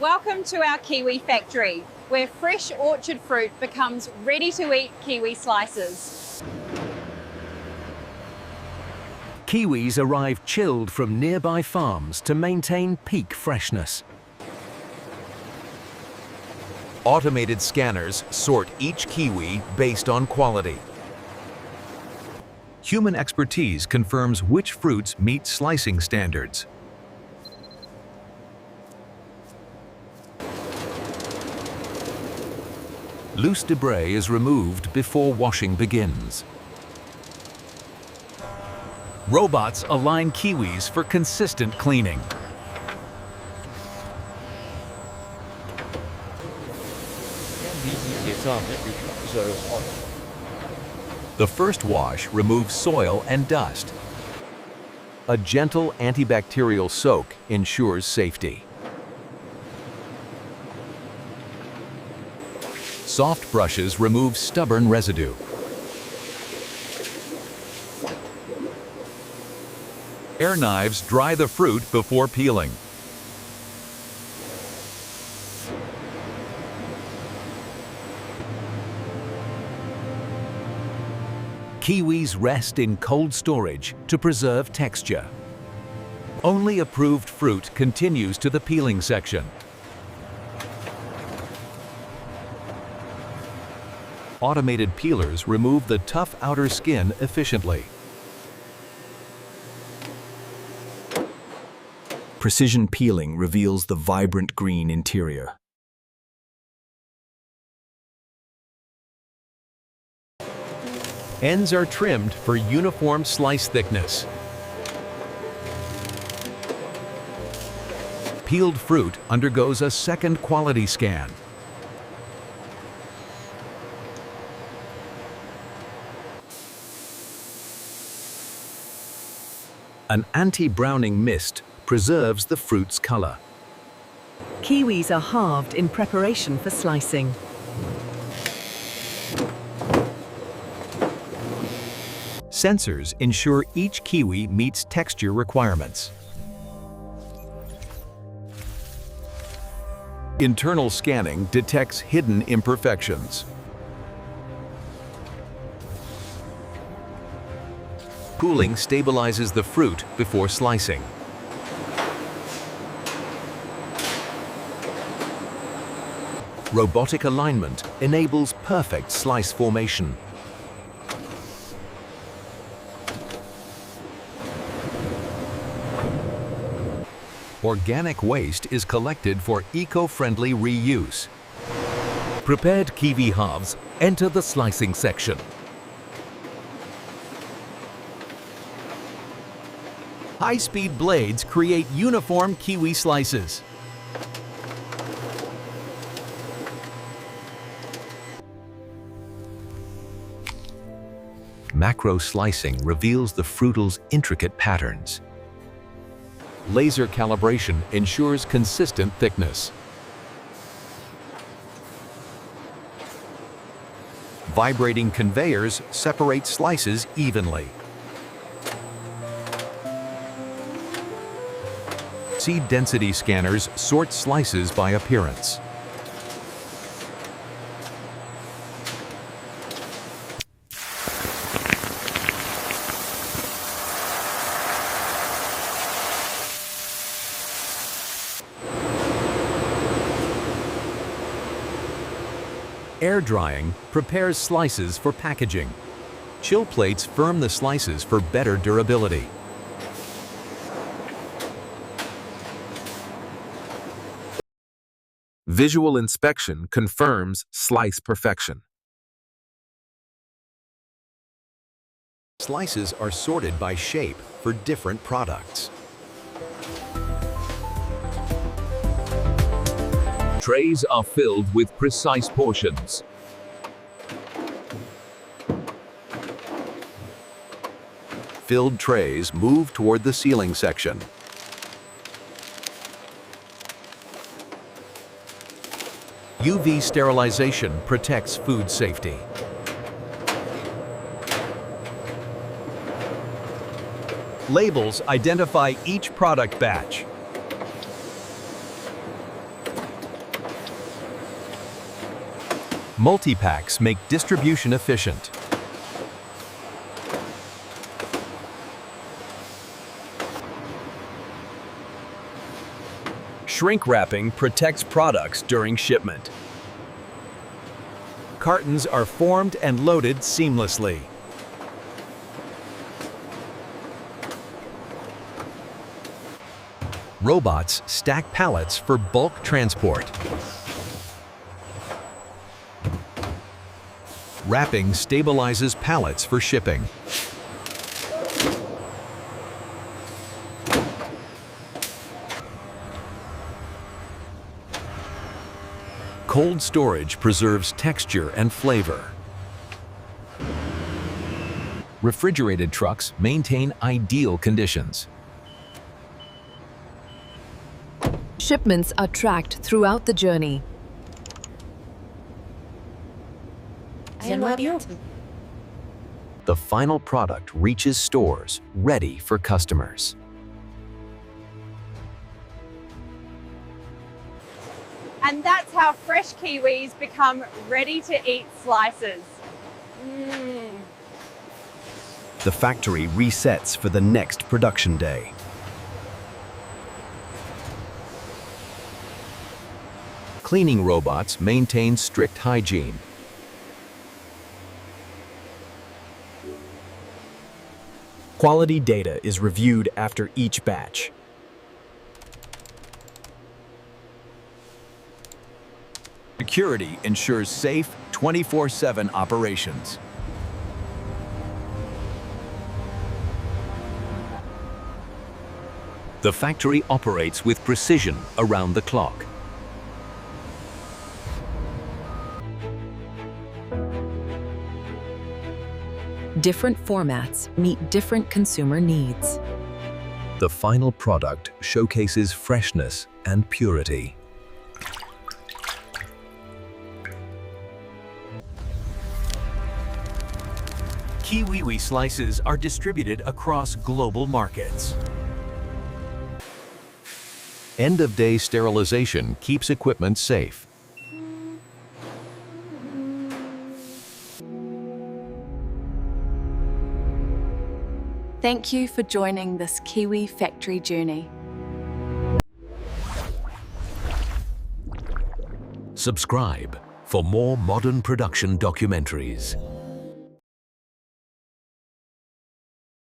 Welcome to our kiwi factory, where fresh orchard fruit becomes ready-to-eat kiwi slices. Kiwis arrive chilled from nearby farms to maintain peak freshness. Automated scanners sort each kiwi based on quality. Human expertise confirms which fruits meet slicing standards. Loose debris is removed before washing begins. Robots align kiwis for consistent cleaning. The first wash removes soil and dust. A gentle antibacterial soak ensures safety. Soft brushes remove stubborn residue. Air knives dry the fruit before peeling. Kiwis rest in cold storage to preserve texture. Only approved fruit continues to the peeling section. Automated peelers remove the tough outer skin efficiently. Precision peeling reveals the vibrant green interior. Ends are trimmed for uniform slice thickness. Peeled fruit undergoes a second quality scan. An anti-browning mist preserves the fruit's color. Kiwis are halved in preparation for slicing. Sensors ensure each kiwi meets texture requirements. Internal scanning detects hidden imperfections. Cooling stabilizes the fruit before slicing. Robotic alignment enables perfect slice formation. Organic waste is collected for eco-friendly reuse. Prepared kiwi halves enter the slicing section. High-speed blades create uniform kiwi slices. Macro slicing reveals the fruital's intricate patterns. Laser calibration ensures consistent thickness. Vibrating conveyors separate slices evenly. Seed density scanners sort slices by appearance. Air drying prepares slices for packaging. Chill plates firm the slices for better durability. Visual inspection confirms slice perfection. Slices are sorted by shape for different products. Trays are filled with precise portions. Filled trays move toward the sealing section. UV sterilization protects food safety. Labels identify each product batch. Multi-packs make distribution efficient. Shrink wrapping protects products during shipment. Cartons are formed and loaded seamlessly. Robots stack pallets for bulk transport. Wrapping stabilizes pallets for shipping. Cold storage preserves texture and flavor. Refrigerated trucks maintain ideal conditions. Shipments are tracked throughout the journey. The final product reaches stores ready for customers. And that's how fresh kiwis become ready-to-eat slices. The factory resets for the next production day. Cleaning robots maintain strict hygiene. Quality data is reviewed after each batch. Security ensures safe 24/7 operations. The factory operates with precision around the clock. Different formats meet different consumer needs. The final product showcases freshness and purity. Kiwi slices are distributed across global markets. End-of-day sterilization keeps equipment safe. Thank you for joining this Kiwi factory journey. Subscribe for more modern production documentaries.